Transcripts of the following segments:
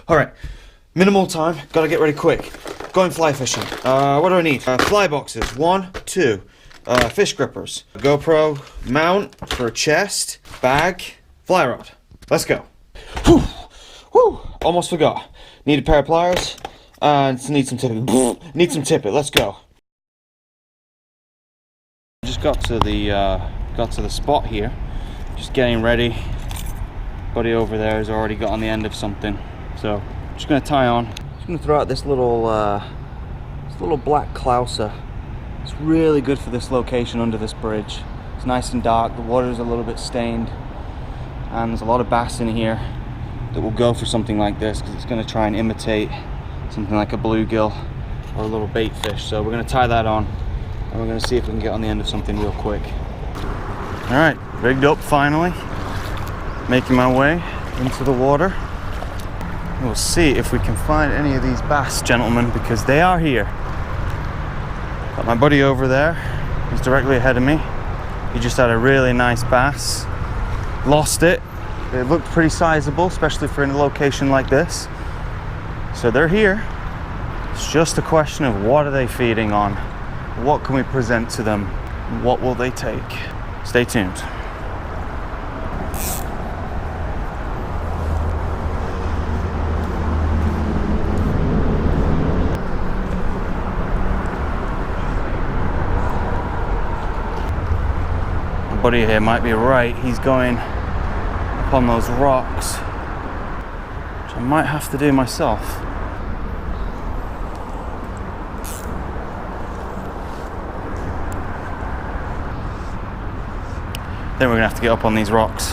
All right, minimal time, gotta get ready quick. Going fly fishing. What do I need? Fly boxes, 1, 2. Fish grippers, GoPro mount for a chest, bag, fly rod. Let's go. Whew, whew, almost forgot. Need a pair of pliers, and need some tippet. Need some tippet, let's go. Just got to the spot here. Just getting ready. Buddy over there has already got on the end of something. So, just gonna tie on. Just gonna throw out this little black clouser. It's really good for this location under this bridge. It's nice and dark, the water's a little bit stained, and there's a lot of bass in here that will go for something like this because it's gonna try and imitate something like a bluegill or a little bait fish. So we're gonna tie that on, and we're gonna see if we can get on the end of something real quick. All right, rigged up finally. Making my way into the water. We'll see if we can find any of these bass, gentlemen, because they are here. Got my buddy over there. He's directly ahead of me. He just had a really nice bass. Lost it. It looked pretty sizable, especially for in a location like this. So they're here. It's just a question of what are they feeding on? What can we present to them? What will they take? Stay tuned. Buddy here might be right. He's going up on those rocks, which I might have to do myself. Then we're gonna have to get up on these rocks.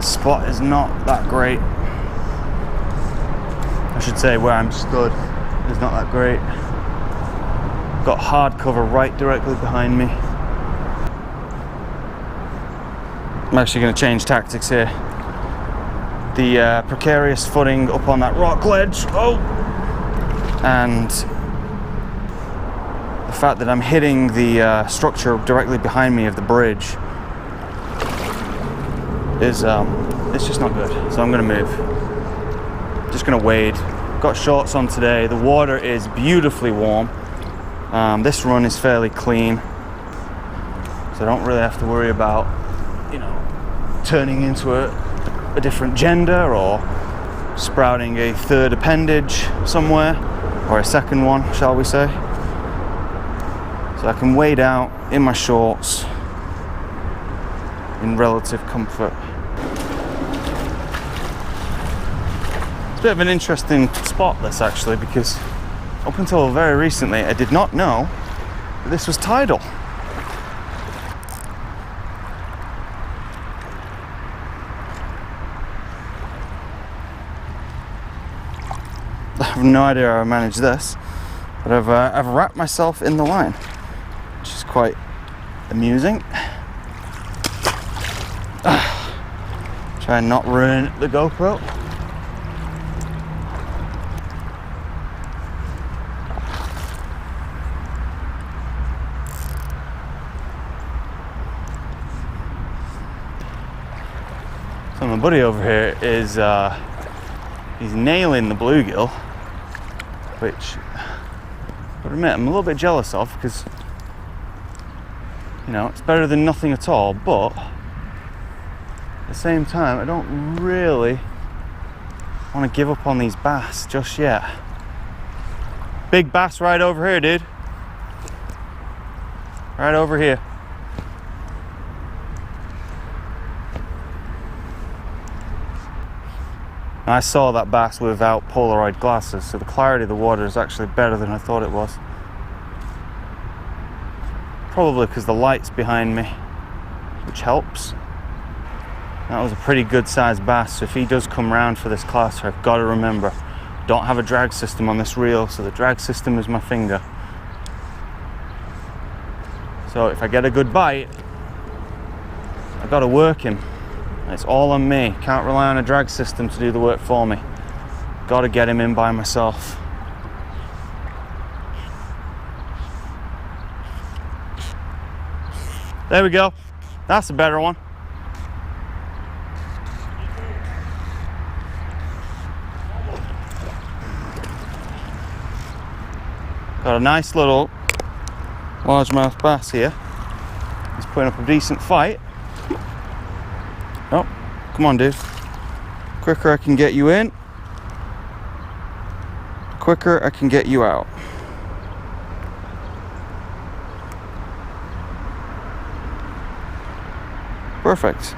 Spot is not that great. I should say where I'm stood is not that great. Got hard cover right directly behind me. I'm actually going to change tactics here. The precarious footing up on that rock ledge, and the fact that I'm hitting the structure directly behind me of the bridge is it's just not good. So I'm gonna move. Just gonna wade. Got shorts on today. The water is beautifully warm. This run is fairly clean, so I don't really have to worry about, you know, turning into a different gender or sprouting a third appendage somewhere, or a second one, shall we say. So I can wade out in my shorts in relative comfort. It's a bit of an interesting spot, this, actually, because up until very recently I did not know that this was tidal. I have no idea how I managed this, but I've wrapped myself in the line, which is quite amusing. Try and not ruin the GoPro. So my buddy over here is he's nailing the bluegill, which I would admit I'm a little bit jealous of, because, you know, it's better than nothing at all, but at the same time I don't really want to give up on these bass just yet. Big bass right over here, dude. Right over here. I saw that bass without Polaroid glasses, so the clarity of the water is actually better than I thought it was. Probably because the light's behind me, which helps. That was a pretty good sized bass, so if he does come round for this classer, I've got to remember, don't have a drag system on this reel, so the drag system is my finger. So if I get a good bite, I've got to work him. It's all on me. Can't rely on a drag system to do the work for me. Got to get him in by myself. There we go. That's a better one. Got a nice little largemouth bass here. He's putting up a decent fight. Oh, come on, dude. Quicker I can get you in, quicker I can get you out. Perfect.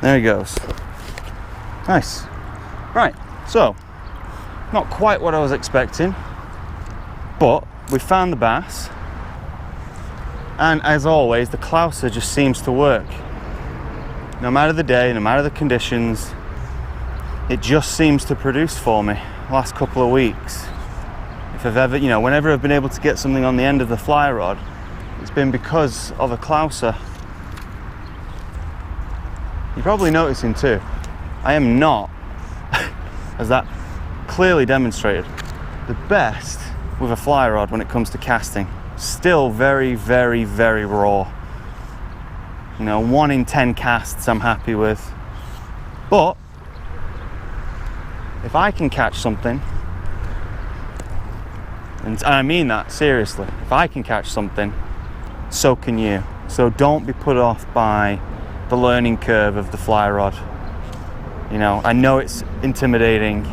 There he goes. Nice. Right, so not quite what I was expecting, but we found the bass, and as always the clouser just seems to work. No matter the day, no matter the conditions, it just seems to produce for me the last couple of weeks. If I've ever, whenever I've been able to get something on the end of the fly rod, it's been because of a clouser. You're probably noticing too, I am not, as that clearly demonstrated, the best with a fly rod when it comes to casting. Still very, very, very raw. 1 in 10 casts I'm happy with. But if I can catch something, and I mean that seriously, if I can catch something, so can you. So don't be put off by the learning curve of the fly rod. I know it's intimidating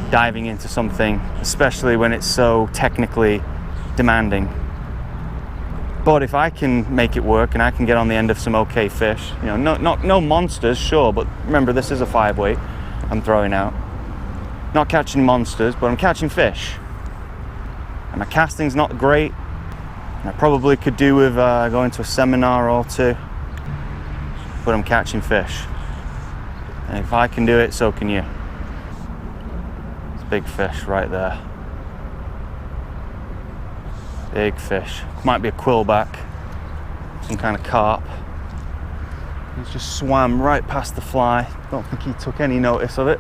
diving into something, especially when it's so technically demanding. But if I can make it work and I can get on the end of some okay fish, no monsters, sure, but remember this is a 5-weight I'm throwing out. Not catching monsters, but I'm catching fish. And my casting's not great. I probably could do with going to a seminar or two, but I'm catching fish. And if I can do it, so can you. It's a big fish right there. Big fish. Might be a quillback, some kind of carp. He's just swam right past the fly. Don't think he took any notice of it.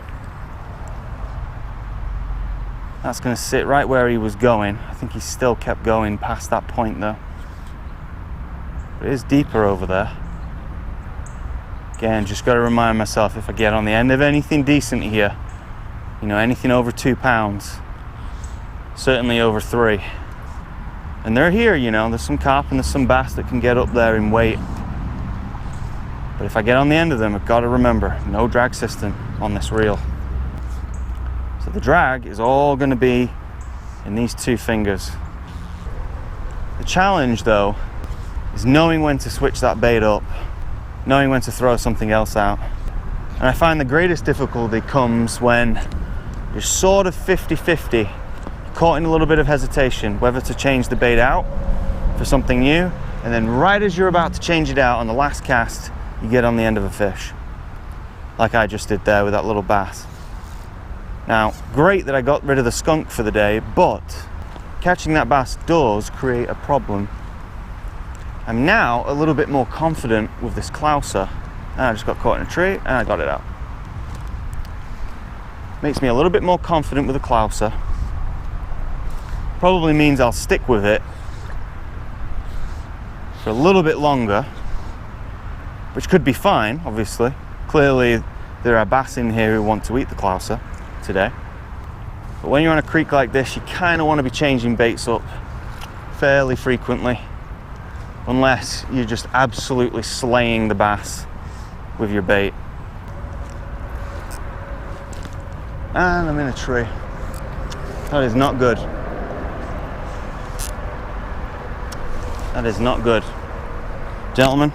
That's going to sit right where he was going. I think he still kept going past that point though. But it is deeper over there. Again, just got to remind myself, if I get on the end of anything decent here, anything over 2 pounds, certainly over 3. And they're here, there's some carp and there's some bass that can get up there in weight. But if I get on the end of them, I've got to remember, no drag system on this reel. So the drag is all going to be in these 2 fingers. The challenge though is knowing when to switch that bait up, knowing when to throw something else out. And I find the greatest difficulty comes when you're sort of 50-50, caught in a little bit of hesitation whether to change the bait out for something new, and then right as you're about to change it out on the last cast, you get on the end of a fish, like I just did there with that little bass. Now, great that I got rid of the skunk for the day, but catching that bass does create a problem. I'm now a little bit more confident with this clouser, and I just got caught in a tree and I got it out. Makes me a little bit more confident with the clouser. Probably means I'll stick with it for a little bit longer, which could be fine, obviously. Clearly there are bass in here who want to eat the clouser today. But when you're on a creek like this, you kind of want to be changing baits up fairly frequently, unless you're just absolutely slaying the bass with your bait. And I'm in a tree. That is not good. That is not good. Gentlemen,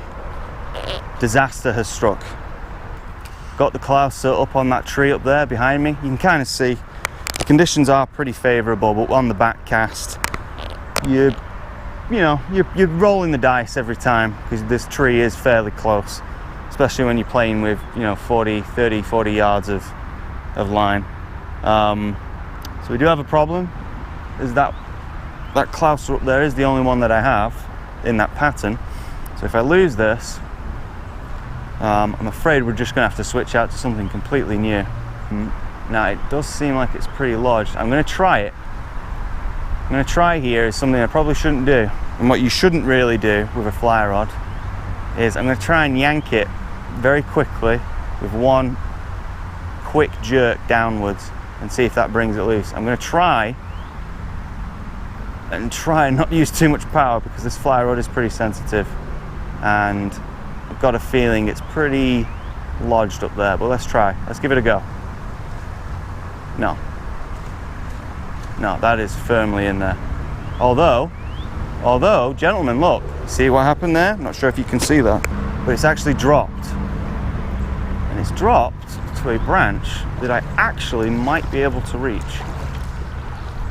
disaster has struck. Got the clouser up on that tree up there behind me. You can kind of see the conditions are pretty favorable, but on the back cast, you're rolling the dice every time because this tree is fairly close, especially when you're playing with 30, 40 yards of line. So we do have a problem, is that that clouser up there is the only one that I have in that pattern. So if I lose this, I'm afraid we're just gonna have to switch out to something completely new. Now it does seem like it's pretty lodged. I'm gonna try it. I'm gonna try here is something I probably shouldn't do. And what you shouldn't really do with a fly rod is I'm gonna try and yank it very quickly with one quick jerk downwards and see if that brings it loose. I'm gonna try and not use too much power because this fly rod is pretty sensitive and I've got a feeling it's pretty lodged up there, but let's try. Let's give it a go. No, that is firmly in there. Although, gentlemen, look, see what happened there? I'm not sure if you can see that, but it's actually dropped. And it's dropped to a branch that I actually might be able to reach.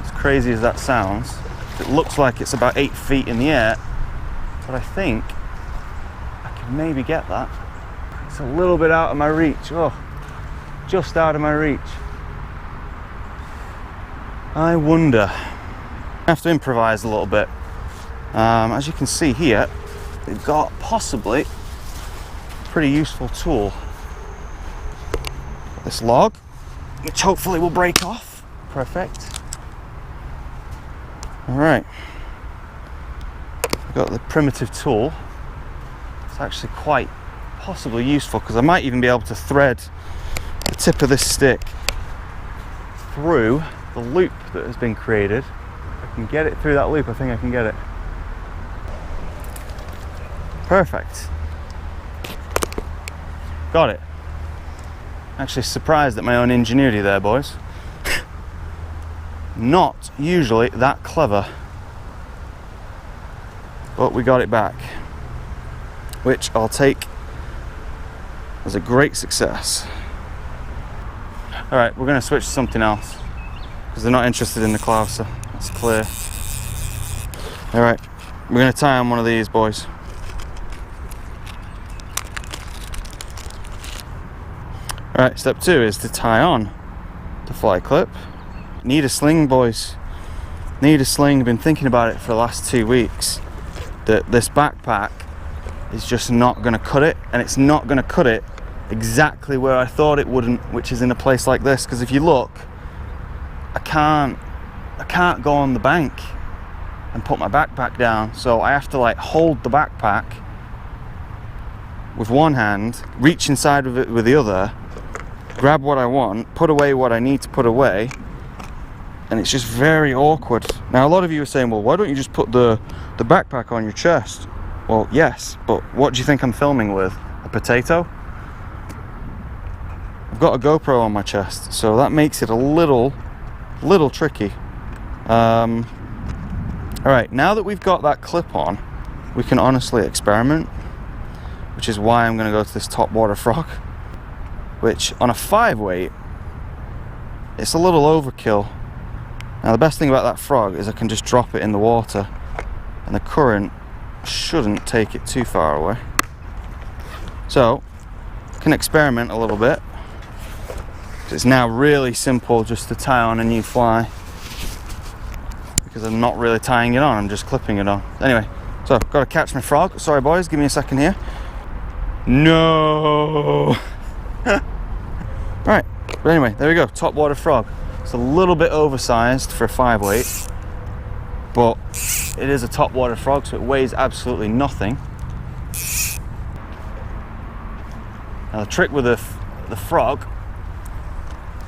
As crazy as that sounds, it looks like it's about 8 feet in the air, but I think I can maybe get that. It's a little bit out of my reach. Oh, just out of my reach. I wonder. I have to improvise a little bit. As you can see here, we've got possibly a pretty useful tool. This log, which hopefully will break off. Perfect. All right. I've got the primitive tool. It's actually quite possibly useful because I might even be able to thread the tip of this stick through the loop that has been created. If I can get it through that loop, I think I can get it. Perfect. Got it. Actually surprised at my own ingenuity there, boys. Not usually that clever, but we got it back, which I'll take as a great success. All right, we're gonna switch to something else because they're not interested in the clouser. That's clear. All right, we're gonna tie on one of these, boys. All right, step 2 is to tie on the fly clip. Need a sling, boys. Need a sling. I've been thinking about it for the last 2 weeks. That this backpack is just not gonna cut it, and it's not gonna cut it exactly where I thought it wouldn't, which is in a place like this. Because if you look, I can't go on the bank and put my backpack down, so I have to like hold the backpack with one hand, reach inside of it with the other, grab what I want, put away what I need to put away, and it's just very awkward. Now a lot of you are saying, well, why don't you just put the backpack on your chest? Well, yes, but what do you think I'm filming with? A potato? I've got a GoPro on my chest, so that makes it a little tricky. All right, now that we've got that clip on, we can honestly experiment, which is why I'm gonna go to this top water frog, which on a 5 weight, it's a little overkill. Now the best thing about that frog is I can just drop it in the water and the current shouldn't take it too far away. So, I can experiment a little bit. It's now really simple just to tie on a new fly because I'm not really tying it on, I'm just clipping it on. Anyway, so I've got to catch my frog. Sorry boys, give me a second here. No! Right, but anyway, there we go, top water frog. It's a little bit oversized for a 5 weight, but it is a top water frog, so it weighs absolutely nothing. Now the trick with the frog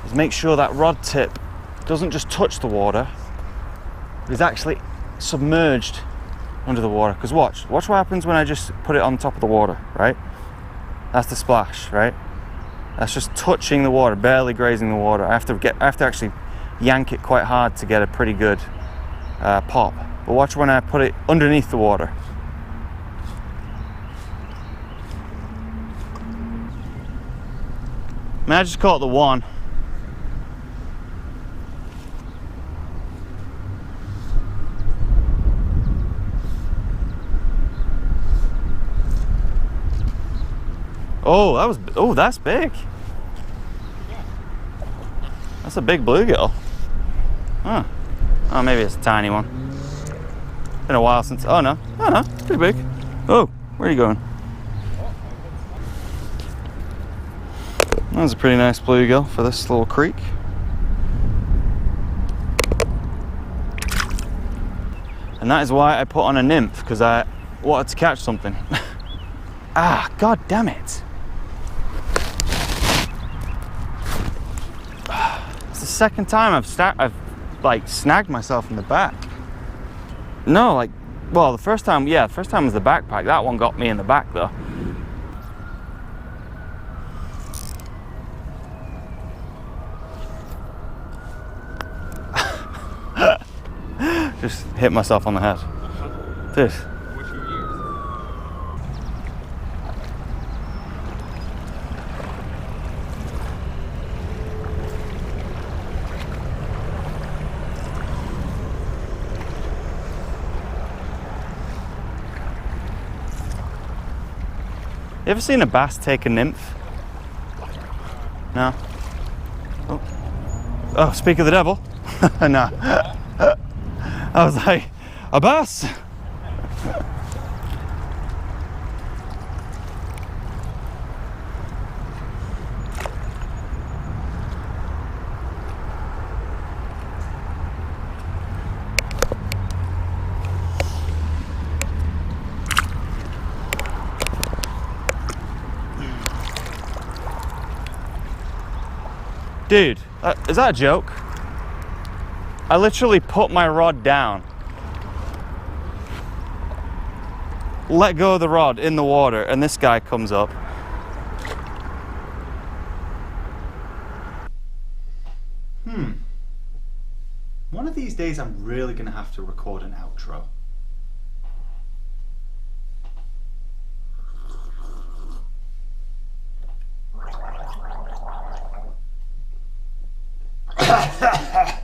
is make sure that rod tip doesn't just touch the water, but is actually submerged under the water. Because watch what happens when I just put it on top of the water, right? That's the splash, right? That's just touching the water, barely grazing the water. I have to actually yank it quite hard to get a pretty good pop. But watch when I put it underneath the water. I just caught the one. Oh, that's big. That's a big bluegill. Huh. Oh, maybe it's a tiny one. Been a while since, oh no, it's pretty big. Oh, where are you going? That was a pretty nice bluegill for this little creek. And that is why I put on a nymph, because I wanted to catch something. Ah, god damn it. It's the second time I've like snagged myself in the back. No, like, well, the first time was the backpack. That one got me in the back though. Just hit myself on the head. Dude. You ever seen a bass take a nymph? No? Oh, speak of the devil. No. I was like, a bass? Dude, is that a joke? I literally put my rod down, let go of the rod in the water, and this guy comes up. One of these days I'm really gonna have to record an outro. Ha ha ha!